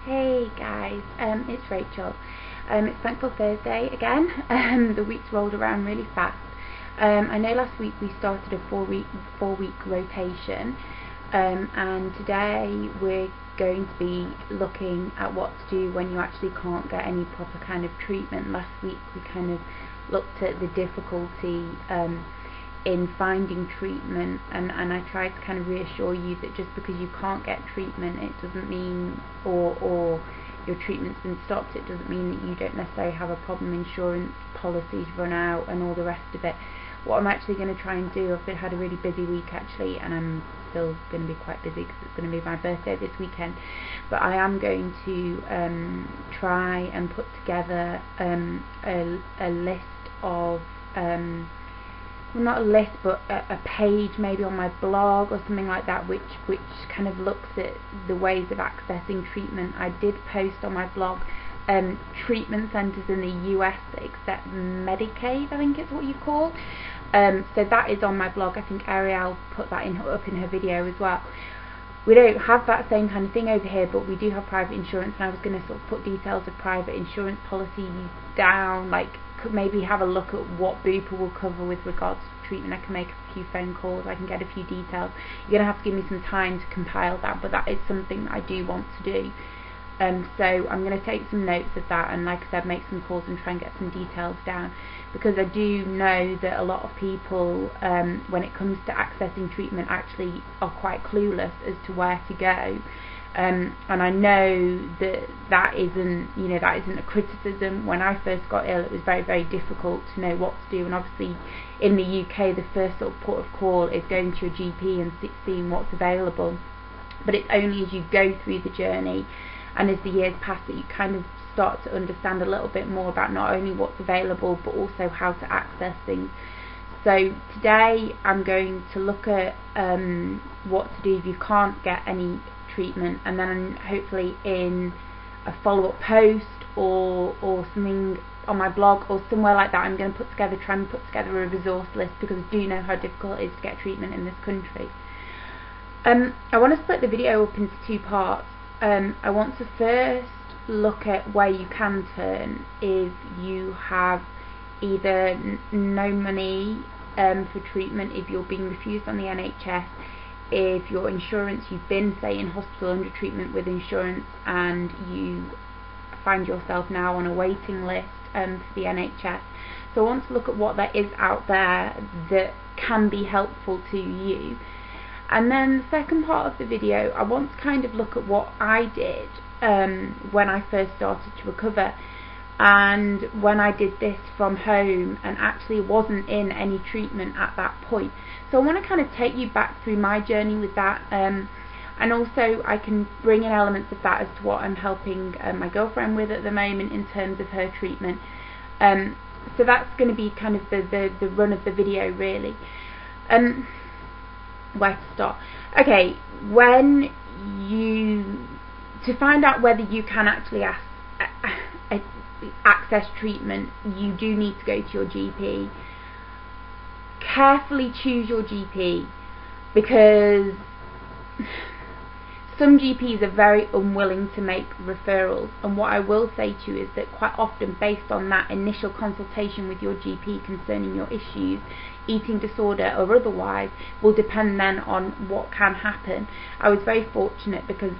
Hey guys, it's Rachel. It's Thankful Thursday again. The week's rolled around really fast. I know last week we started a four-week rotation, and today we're going to be looking at what to do when you actually can't get any proper kind of treatment. Last week we kind of looked at the difficulty in finding treatment, and I tried to kind of reassure you that just because you can't get treatment, it doesn't mean, or your treatment's been stopped, it doesn't mean that you don't necessarily have a problem. Insurance policies run out and all the rest of it. What I'm actually going to try and do, I've had a really busy week actually, and I'm still going to be quite busy because it's going to be my birthday this weekend, but I am going to try and put together a list of well, not a list, but a page maybe on my blog or something like that, which kind of looks at the ways of accessing treatment. I did post on my blog treatment centres in the US that accept Medicaid, I think it's what you call. So that is on my blog. I think Ariel put that up in her video as well. We don't have that same kind of thing over here, but we do have private insurance, and I was going to sort of put details of private insurance policies down, like could maybe have a look at what Bupa will cover with regards to treatment. I can make a few phone calls, I can get a few details. You're going to have to give me some time to compile that, but that is something that I do want to do. So I'm going to take some notes of that, and like I said, make some calls and try and get some details down, because I do know that a lot of people, when it comes to accessing treatment, actually are quite clueless as to where to go. And I know that isn't a criticism. When I first got ill, it was very, very difficult to know what to do, and obviously in the UK the first sort of port of call is going to your GP and seeing what's available. But it's only as you go through the journey and as the years pass that you kind of start to understand a little bit more about not only what's available but also how to access things. So today I'm going to look at what to do if you can't get any treatment, and then hopefully in a follow-up post or something on my blog or somewhere like that, I'm going to try and put together a resource list, because I do know how difficult it is to get treatment in this country. I want to split the video up into two parts. I want to first look at where you can turn if you have either no money for treatment, if you're being refused on the NHS, if your insurance, you've been say in hospital under treatment with insurance and you find yourself now on a waiting list for the NHS. So I want to look at what there is out there that can be helpful to you. And then the second part of the video, I want to kind of look at what I did when I first started to recover, and when I did this from home and actually wasn't in any treatment at that point. So I want to kind of take you back through my journey with that, and also I can bring in elements of that as to what I'm helping my girlfriend with at the moment in terms of her treatment. So that's going to be kind of the run of the video really. Where to start? Okay, to find out whether you can actually access treatment, you do need to go to your GP. Carefully choose your GP, because some GPs are very unwilling to make referrals, and what I will say to you is that quite often, based on that initial consultation with your GP concerning your issues, eating disorder or otherwise, will depend then on what can happen. I was very fortunate because,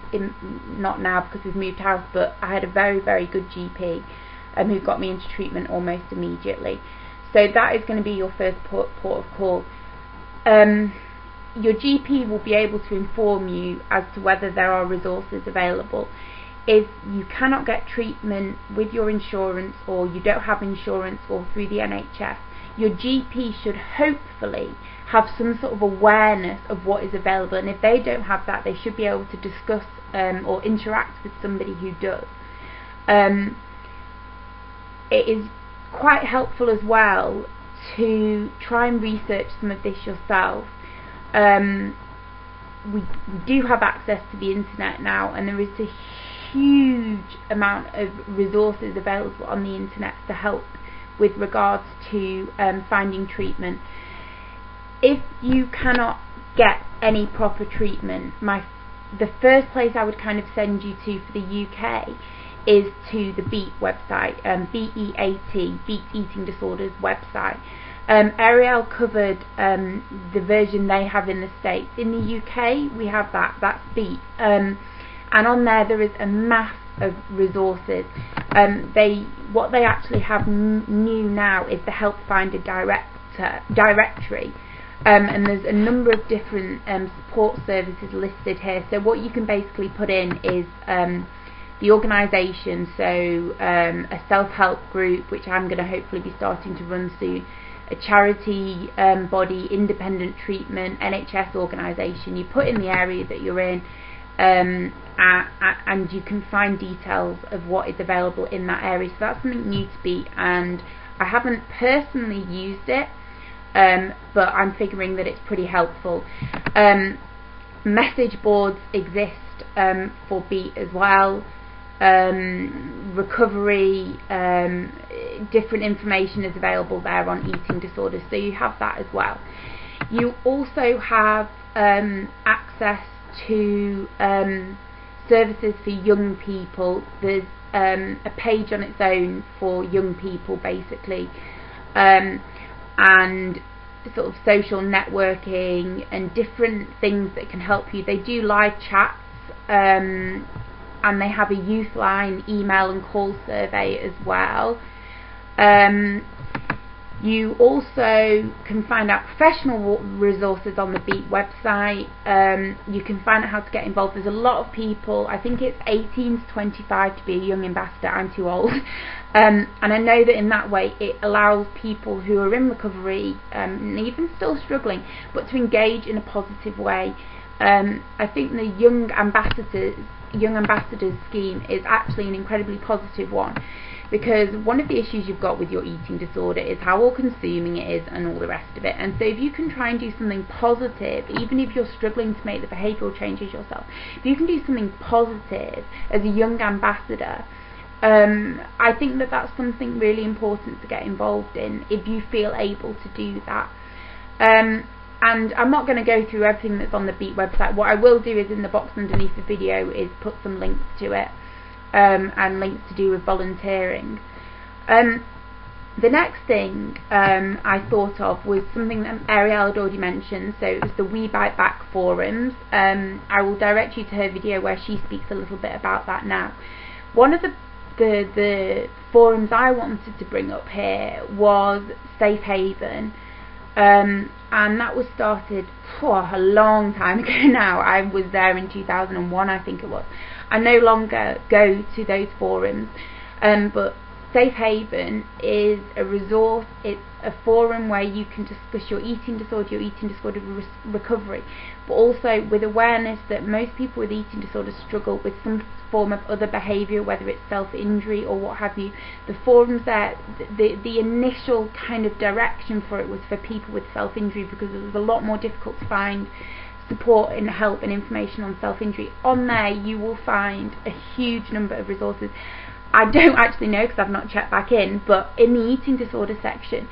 not now because we've moved house, but I had a very, very good GP who got me into treatment almost immediately. So that is going to be your first port of call. Your GP will be able to inform you as to whether there are resources available. If you cannot get treatment with your insurance, or you don't have insurance, or through the NHS, your GP should hopefully have some sort of awareness of what is available, and if they don't have that, they should be able to discuss or interact with somebody who does. It is quite helpful as well to try and research some of this yourself. We do have access to the internet now, and there is a huge amount of resources available on the internet to help with regards to finding treatment. If you cannot get any proper treatment, my the first place I would kind of send you to for the UK is to the BEAT website, BEAT, Beat Eating Disorders website. Ariel covered the version they have in the States. In the UK we have that's BEAT, and on there is a mass of resources. What they actually have new now is the Help Finder directory, and there's a number of different support services listed here. So what you can basically put in is the organisation, so a self-help group, which I'm going to hopefully be starting to run soon, a charity body, independent treatment, NHS organisation. You put in the area that you're in, and you can find details of what is available in that area. So that's something new to BEAT, and I haven't personally used it, but I'm figuring that it's pretty helpful. Message boards exist for BEAT as well. Recovery, different information is available there on eating disorders, so you have that as well. You also have access to services for young people. There's a page on its own for young people basically, and sort of social networking and different things that can help you. They do live chats, and they have a youth line email and call survey as well. You also can find out professional resources on the BEAT website. You can find out how to get involved. There's a lot of people, I think it's 18 to 25 to be a young ambassador. I'm too old. And I know that in that way it allows people who are in recovery, and even still struggling, but to engage in a positive way. I think the Young Ambassadors scheme is actually an incredibly positive one, because one of the issues you've got with your eating disorder is how all-consuming it is and all the rest of it. And so if you can try and do something positive, even if you're struggling to make the behavioural changes yourself, if you can do something positive as a young ambassador, I think that that's something really important to get involved in if you feel able to do that. And I'm not going to go through everything that's on the BEAT website. What I will do is in the box underneath the video is put some links to it, and links to do with volunteering. The next thing I thought of was something that Ariel had already mentioned, so it was the We Bite Back forums. I will direct you to her video where she speaks a little bit about that now. One of the forums I wanted to bring up here was Safe Haven. And that was started a long time ago now. I was there in 2001, I think it was. I no longer go to those forums, but Safe Haven is a resource. It's a forum where you can discuss your eating disorder recovery, but also with awareness that most people with eating disorders struggle with some form of other behaviour, whether it's self-injury or what have you. The forums there, the initial kind of direction for it was for people with self-injury, because it was a lot more difficult to find support and help and information on self-injury. On there you will find a huge number of resources. I don't actually know because I've not checked back in, but in the eating disorder section,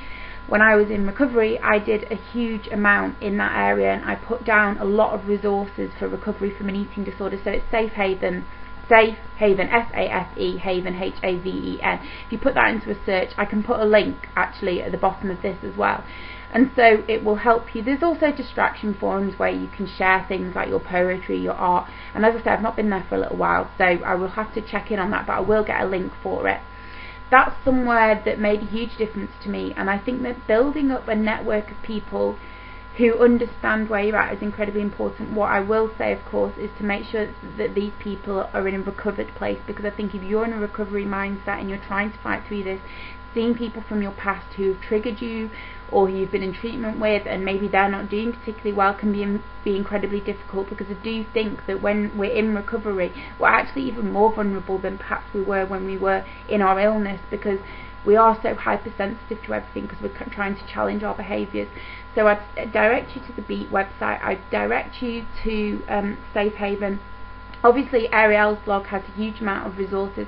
when I was in recovery, I did a huge amount in that area, and I put down a lot of resources for recovery from an eating disorder. So it's Safe Haven, S-A-F-E, Haven, H-A-V-E-N. If you put that into a search, I can put a link actually at the bottom of this as well. And so it will help you. There's also distraction forums where you can share things like your poetry, your art. And as I said, I've not been there for a little while, so I will have to check in on that, but I will get a link for it. That's somewhere that made a huge difference to me, and I think that building up a network of people who understand where you're at is incredibly important. What I will say, of course, is to make sure that these people are in a recovered place, because I think if you're in a recovery mindset and you're trying to fight through this, seeing people from your past who have triggered you or who you've been in treatment with and maybe they're not doing particularly well can be incredibly difficult, because I do think that when we're in recovery we're actually even more vulnerable than perhaps we were when we were in our illness, because we are so hypersensitive to everything because we're trying to challenge our behaviours. So I'd direct you to the BEAT website, I'd direct you to Safe Haven. Obviously Ariel's blog has a huge amount of resources.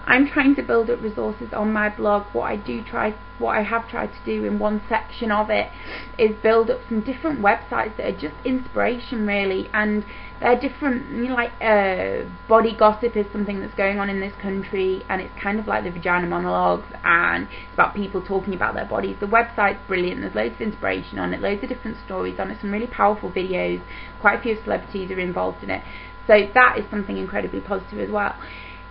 I'm trying to build up resources on my blog. What I have tried to do in one section of it is build up some different websites that are just inspiration really, and they're different, you know, like body gossip is something that's going on in this country, and it's kind of like the vagina monologues, and it's about people talking about their bodies. The website's brilliant, there's loads of inspiration on it, loads of different stories on it, some really powerful videos, quite a few celebrities are involved in it, so that is something incredibly positive as well.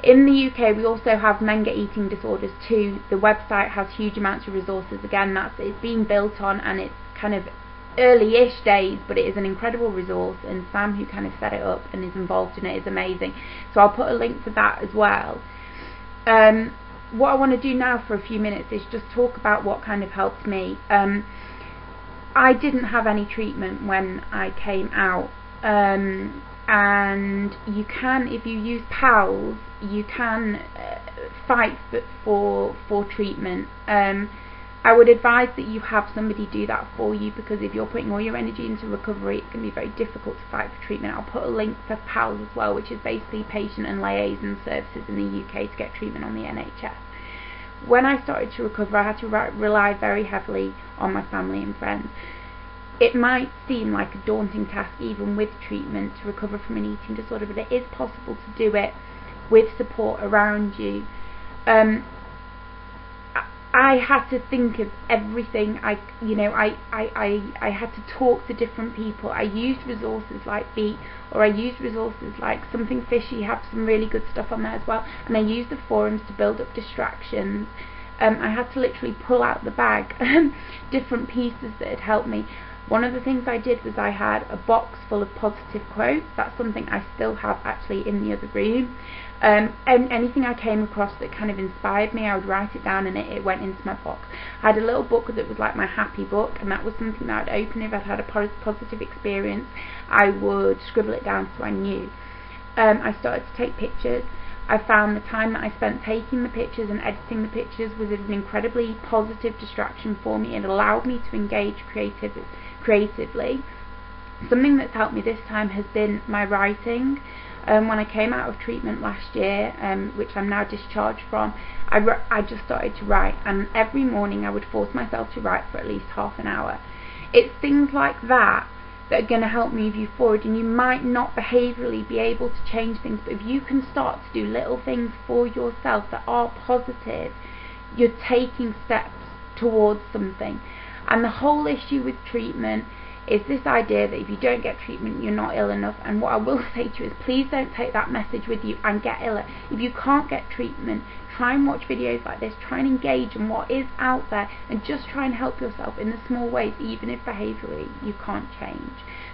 In the UK we also have Men Get Eating Disorders too. The website has huge amounts of resources. Again, it's being built on, and it's kind of early-ish days, but it is an incredible resource, and Sam, who kind of set it up and is involved in it, is amazing. So I'll put a link to that as well. What I want to do now for a few minutes is just talk about what kind of helped me. I didn't have any treatment when I came out, and you can, if you use PALS, you can fight for treatment. I would advise that you have somebody do that for you, because if you're putting all your energy into recovery, it can be very difficult to fight for treatment. I'll put a link for PALS as well, which is basically patient and liaison services in the UK to get treatment on the NHS. When I started to recover, I had to rely very heavily on my family and friends. It might seem like a daunting task even with treatment to recover from an eating disorder, but it is possible to do it with support around you. I had to think of everything. I had to talk to different people. I used resources like Beat, or I used resources like Something Fishy, have some really good stuff on there as well, and I used the forums to build up distractions. I had to literally pull out the bag different pieces that had helped me. One of the things I did was I had a box full of positive quotes. That's something I still have actually in the other room. And anything I came across that kind of inspired me, I would write it down, and it went into my box. I had a little book that was like my happy book, and that was something that I'd open if I'd had a positive experience. I would scribble it down so I knew. I started to take pictures. I found the time that I spent taking the pictures and editing the pictures was an incredibly positive distraction for me. It allowed me to engage creatively. Something that's helped me this time has been my writing. When I came out of treatment last year, which I'm now discharged from, I just started to write, and every morning I would force myself to write for at least half an hour. It's things like that that are going to help move you forward, and you might not behaviourally be able to change things, but if you can start to do little things for yourself that are positive, you're taking steps towards something. And the whole issue with treatment is this idea that if you don't get treatment, you're not ill enough. And what I will say to you is, please don't take that message with you and get iller. If you can't get treatment, try and watch videos like this, try and engage in what is out there, and just try and help yourself in the small ways, even if behaviourally you can't change.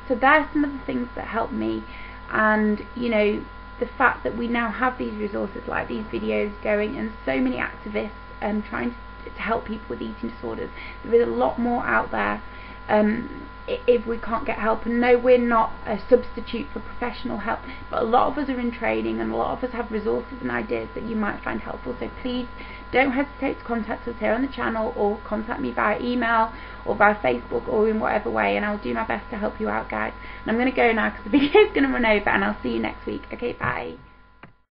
So there are some of the things that help me, and you know, the fact that we now have these resources like these videos going, and so many activists trying to help people with eating disorders. There is a lot more out there if we can't get help. And no, we're not a substitute for professional help, but a lot of us are in training, and a lot of us have resources and ideas that you might find helpful. So please don't hesitate to contact us here on the channel, or contact me via email or via Facebook, or in whatever way, and I'll do my best to help you out, guys. And I'm going to go now because the video is going to run over, and I'll see you next week. Okay, bye.